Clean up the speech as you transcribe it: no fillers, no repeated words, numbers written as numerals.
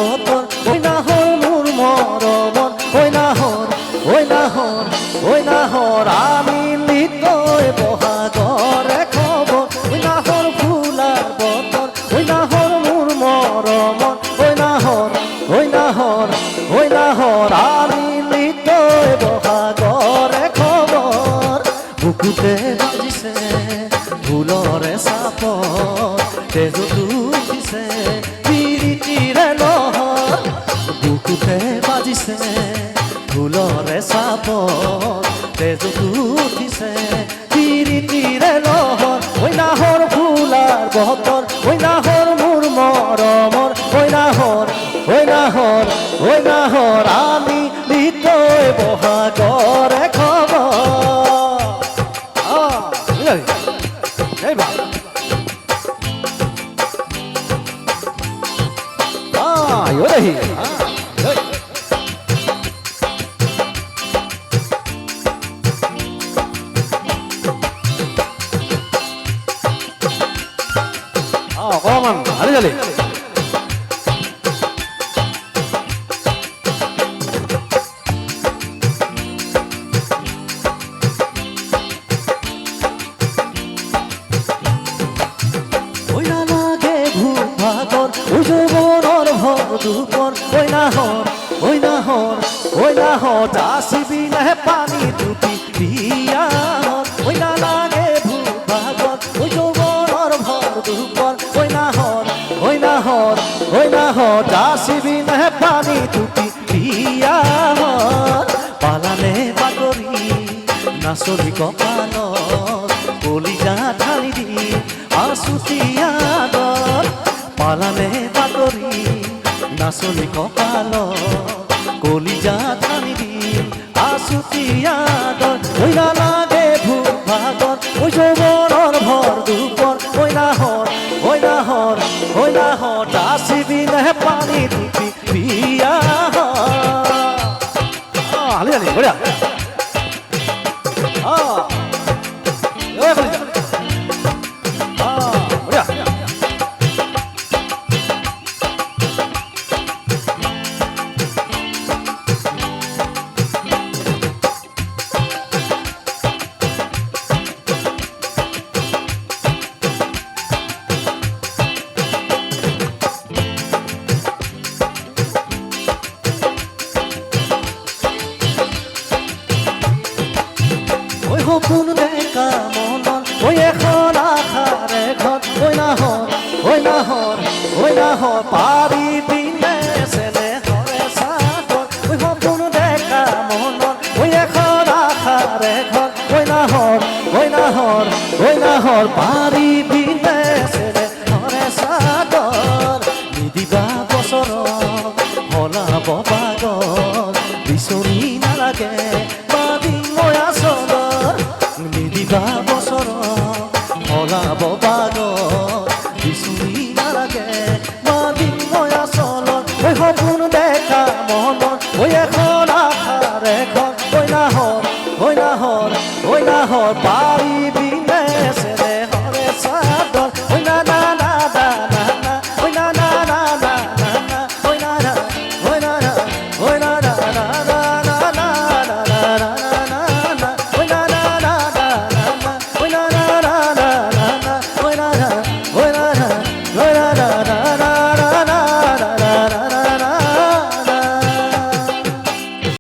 বতৰ ঐ নাহৰ মোৰ মৰমৰ ঐ নাহৰ আমি লিতৈ বহাগৰে খবৰ ঐ নাহৰ ফুলাৰ বতৰ ঐ নাহৰ মোৰ মৰমৰ ঐ নাহৰ আমি লিতৈ বহাগৰে খবৰ বুকুতে বাজিছে ফুলৰে চাপৰ তেজতো উঠিছে পিৰিতিৰে লহৰ বুকুতে বাজিছে ফুলৰে চাপৰ তেজতো উঠিছে পিৰিতিৰে লহৰ ঐ নাহৰ ফুলাৰ বতৰ ঐ নাহৰ মোৰ মৰমৰ ঐ নাহৰ আমি লিতৈ বহাগৰে খবৰ অকমান হালি জালি দুপৰ ঐ নাহৰ যাচিবি নাহে পানী টুপি বিয়াহত ঐ নালাগে ভূভাগত ঐ যৌৱনৰ ভৰ দুপৰ ঐ নাহৰ যাচিবি নাহে পানী টুপি বিয়াহত পালানে বাগৰি নাচলি কপালত কলিজা ঢালি দি আছুতীয়াদত পালানে বাগৰি নাচলি কপালত কলিজা ঢালি দি আছুতীয়াদত ঐ নালাগে ভূভাগত ঐ যৌৱনৰ ভৰ দুপৰ ঐ নাহৰ যাচিবি নাহে পানী টুপি বিয়াহত হালি হালি বঢ়িয়া সপোন দেখা মনৰ ঐ এখন আশাৰে ঘৰ ঐ নাহৰ পাৰিবি নে চেনেহৰে চাকৰ ঐ সপোন দেখা মনৰ ঐ এখন আশাৰে ঘৰ ঐ নাহৰ পাৰিবি নে চেনেহৰে চাকৰ নিদিবা বছৰত হলাব পাগল বিচৰি নালাগে নিদিবা বছৰত হলাব পাগল বিচৰি নালাগে মাদিম ময়া চলত ঐ সপোন দেখা মনত ঐ